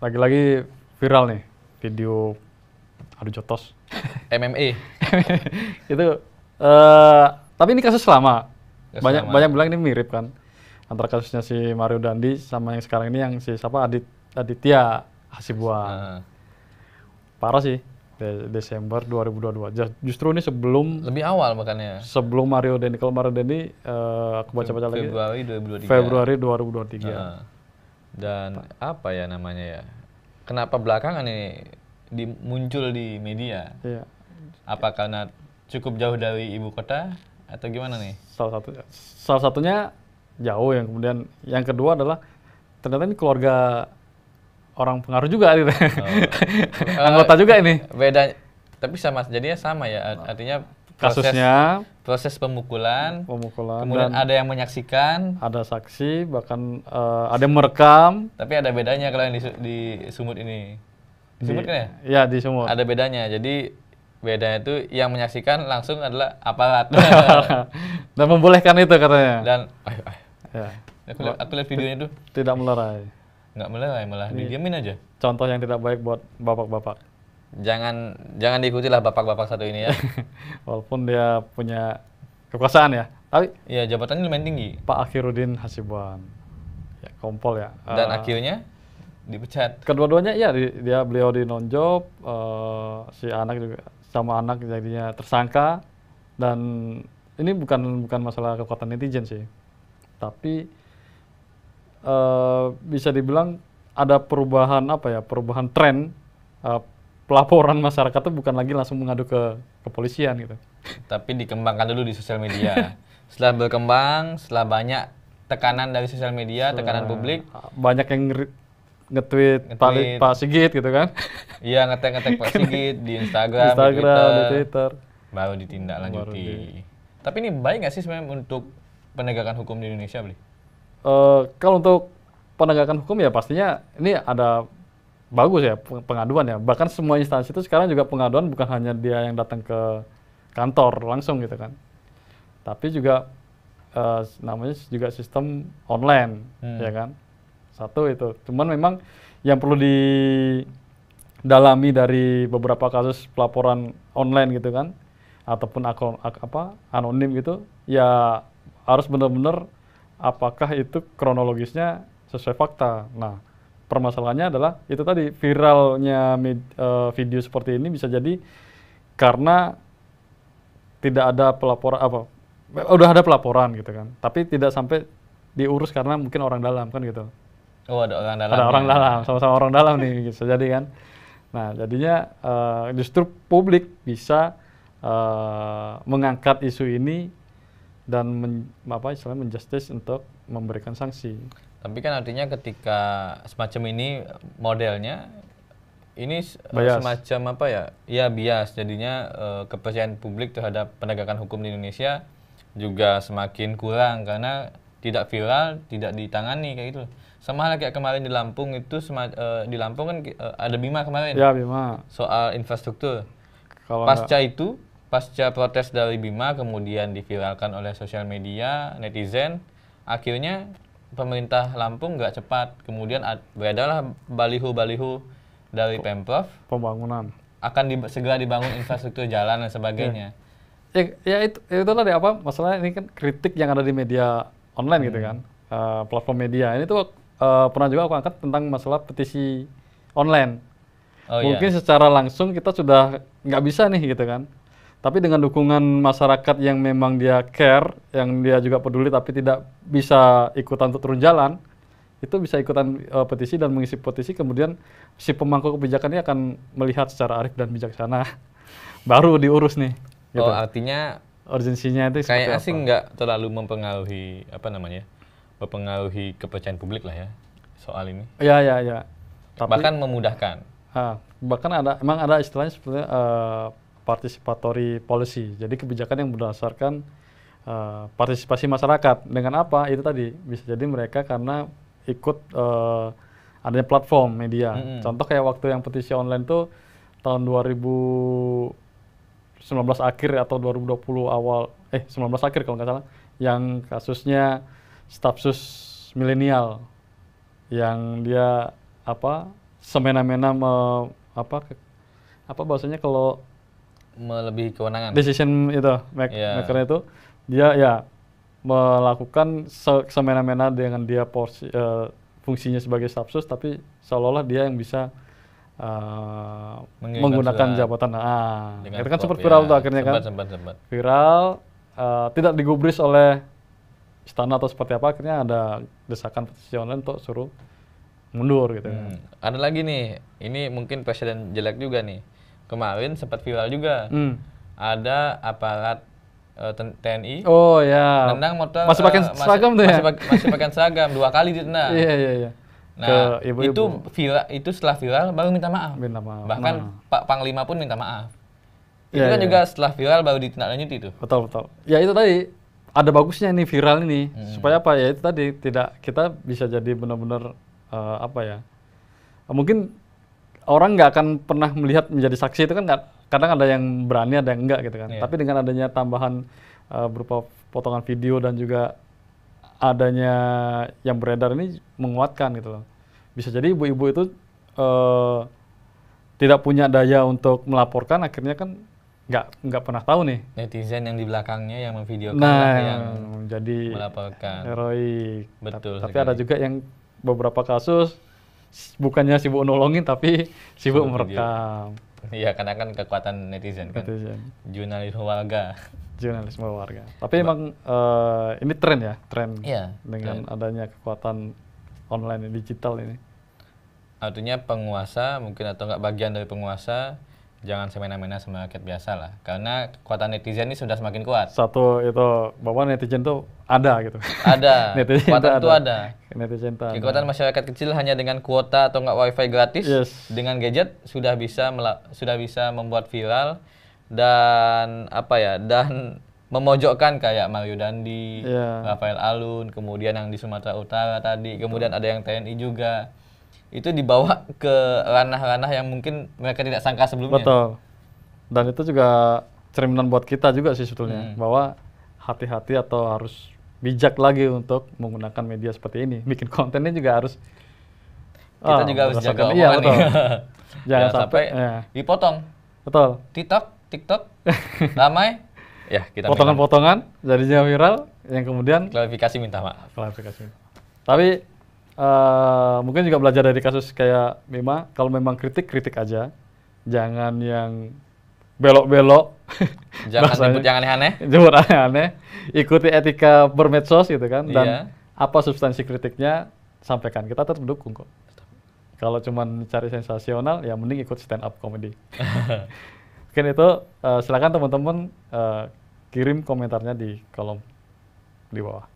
lagi-lagi viral nih video adu jotos. MMA. Itu tapi ini kasus lama. Kasus Banyak lama. banyak bilang ini mirip kan. Antara kasusnya si Mario Dandi sama yang sekarang ini yang si siapa Aditya Hasibuan. Nah, Parah sih. Desember 2022. Justru ini sebelum lebih awal makanya. Mario Dandi. Kalau Mario Dandi aku baca-baca lagi Februari 2023. Februari 2023. Nah, dan apa ya namanya ya? Kenapa belakangan ini muncul di media? Iya. Apa karena cukup jauh dari ibu kota atau gimana nih? Salah satunya jauh, yang kemudian yang kedua adalah ternyata ini keluarga orang pengaruh juga gitu. Anggota juga ini. Beda, tapi jadinya sama ya. Artinya Kasusnya proses pemukulan, dan kemudian ada yang menyaksikan, ada saksi, bahkan ada yang merekam. tapi ada bedanya kalau yang di Sumut ini. Di Sumut kan ya? Iya, di Sumut. Ada bedanya. Jadi bedanya itu yang menyaksikan langsung adalah aparat. Dan membolehkan itu katanya. Dan Ya. aku lihat videonya tuh Tidak melerai. nggak melerai, malah didiamin aja. Contoh yang tidak baik buat bapak-bapak. Jangan diikuti lah bapak-bapak satu ini ya. Walaupun dia punya kekuasaan ya. Tapi Iya, jabatannya lumayan tinggi. Pak Akhirudin Hasibuan. Ya, kompol ya. Dan akhirnya dipecat. Kedua-duanya ya beliau di non-job, si anak juga sama anak jadinya tersangka, dan ini bukan masalah kekuatan netizen sih, tapi bisa dibilang ada perubahan perubahan tren, pelaporan masyarakat itu bukan lagi langsung mengadu ke kepolisian gitu. Tapi dikembangkan dulu di sosial media. Setelah berkembang, setelah banyak tekanan dari sosial media, tekanan publik, Banyak yang nge-tweet Pak Sigit gitu kan. iya ngetek Pak Sigit di Instagram, di Twitter. baru ditindaklanjuti. Tapi ini baik nggak sih sebenarnya untuk penegakan hukum di Indonesia, Bli? Kalau untuk penegakan hukum ya pastinya ini ada bagus ya pengaduan ya. Bahkan semua instansi itu sekarang juga pengaduan bukan hanya dia yang datang ke kantor langsung gitu kan. Tapi juga namanya juga sistem online ya kan. Satu itu. Cuman memang yang perlu didalami dari beberapa kasus pelaporan online gitu kan, ataupun akun anonim gitu, ya harus benar-benar apakah itu kronologisnya sesuai fakta. Nah, permasalahannya adalah itu tadi, viralnya video seperti ini bisa jadi karena tidak ada pelaporan udah ada pelaporan gitu kan, tapi tidak sampai diurus karena mungkin orang dalam kan gitu. Oh, ada orang dalam. Ada orang dalam, sama-sama orang dalam nih bisa jadi kan. Nah, jadinya justru publik bisa mengangkat isu ini dan istilahnya menjustice untuk memberikan sanksi. Tapi kan artinya ketika semacam ini modelnya, ini Bias. semacam apa ya? Ya bias. Jadinya kepercayaan publik terhadap penegakan hukum di Indonesia juga semakin kurang karena tidak viral, tidak ditangani kayak gitu. Sama halnya kayak kemarin di Lampung itu, di Lampung kan ada Bima kemarin. Ya, Bima. Soal infrastruktur. Kalau Pasca protes dari Bima kemudian diviralkan oleh sosial media, netizen, akhirnya pemerintah Lampung nggak cepat. Kemudian beredarlah baliho-baliho dari Pemprov pembangunan akan segera dibangun infrastruktur jalan dan sebagainya. ya itu tadi masalah ini kan kritik yang ada di media online gitu kan, platform media ini tuh pernah juga aku angkat tentang masalah petisi online. Mungkin secara langsung kita sudah nggak bisa nih gitu kan, tapi dengan dukungan masyarakat yang memang dia care, yang dia juga peduli tapi tidak bisa ikutan untuk turun jalan, itu bisa ikutan petisi dan mengisi petisi, kemudian si pemangku kebijakan ini akan melihat secara arif dan bijaksana baru diurus nih gitu. Artinya urgensinya itu kayaknya sih nggak terlalu mempengaruhi kepercayaan publik lah ya soal ini. Ya. Tapi, bahkan memudahkan. Bahkan emang ada istilahnya sebenarnya participatory policy. Jadi kebijakan yang berdasarkan partisipasi masyarakat. Dengan apa? Itu tadi bisa jadi mereka karena ikut adanya platform media. Contoh kayak waktu yang petisi online tuh tahun 2019 akhir atau 2020 awal, 19 akhir kalau nggak salah, yang kasusnya staf sus milenial yang dia semena-mena apa bahasanya kalau Melebihi kewenangan. decision itu Iya. makernya itu dia ya melakukan semena-mena dengan dia fungsinya sebagai stafsus, tapi seolah-olah dia yang bisa Mengirimkan menggunakan surat jabatan. dengan Itu kan prop, sempat viral ya. tuh akhirnya kan. Sempat. Viral, tidak digubris oleh istana atau seperti apa, akhirnya ada desakan petisi online untuk suruh mundur gitu. Ada lagi nih, ini mungkin presiden jelek juga nih. Kemarin sempat viral juga. Ada aparat TNI Oh ya. nendang motor, Masih pakai seragam tuh ya? masih pakai seragam, 2 kali ditendang. Iya. Nah, Ke ibu-ibu. itu setelah viral baru minta maaf. Minta maaf. Bahkan Nah. Pak Panglima pun minta maaf. Itu Iya, kan iya. juga setelah viral baru ditindaklanjuti itu. Betul. Ya itu tadi ada bagusnya nih viral ini supaya apa ya, itu tadi tidak kita bisa jadi benar-benar apa ya, mungkin orang nggak akan pernah melihat menjadi saksi itu kan, kadang ada yang berani ada yang enggak gitu kan. Iya. Tapi dengan adanya tambahan berupa potongan video dan juga adanya yang beredar ini menguatkan gitu loh. Bisa jadi ibu-ibu itu tidak punya daya untuk melaporkan, akhirnya kan nggak pernah tahu nih. Netizen yang di belakangnya yang memvideokan Nah, lah yang jadi melaporkan. heroik. Betul Tapi sekali. ada juga yang beberapa kasus bukannya sibuk nolongin tapi sibuk Sibuk merekam. Iya, karena kan kekuatan netizen kan. Netizen. Jurnalisme warga. Jurnalisme warga. Tapi emang ini tren ya, tren Iya, dengan adanya kekuatan online digital ini. Artinya penguasa mungkin atau nggak bagian dari penguasa jangan semena-mena sama rakyat biasa lah. Karena kekuatan netizen ini sudah semakin kuat. Satu itu bahwa netizen tuh ada gitu. Ada, Netizen kekuatan tuh itu ada. Netizen tuh ada. Kekuatan masyarakat kecil hanya dengan kuota atau nggak wifi gratis, Yes. dengan gadget sudah bisa membuat viral dan dan memojokkan kayak Mario Dandi, Iya. Rafael Alun, kemudian yang di Sumatera Utara tadi, kemudian ada yang TNI juga. Itu dibawa ke ranah-ranah yang mungkin mereka tidak sangka sebelumnya. Betul. Dan itu juga cerminan buat kita juga sih sebetulnya, bahwa hati-hati atau harus bijak lagi untuk menggunakan media seperti ini. Bikin kontennya juga harus Kita juga harus iya, jaga omongan betul. nih. Jangan sampai dipotong. betul. TikTok, ramai. Ya, kita Potongan-potongan jadinya viral yang kemudian klarifikasi minta maaf. klarifikasi. Tapi mungkin juga belajar dari kasus kayak Bima, kalau memang kritik aja. Jangan yang belok-belok. Jangan Bahasanya. nyebut yang aneh-aneh. Jujur aneh-aneh, ikuti etika bermedsos gitu kan, dan Iya. apa substansi kritiknya sampaikan, kita tetap dukung kok. Kalau cuman cari sensasional, ya mending ikut stand up comedy. Mungkin itu, silakan teman-teman kirim komentarnya di kolom di bawah.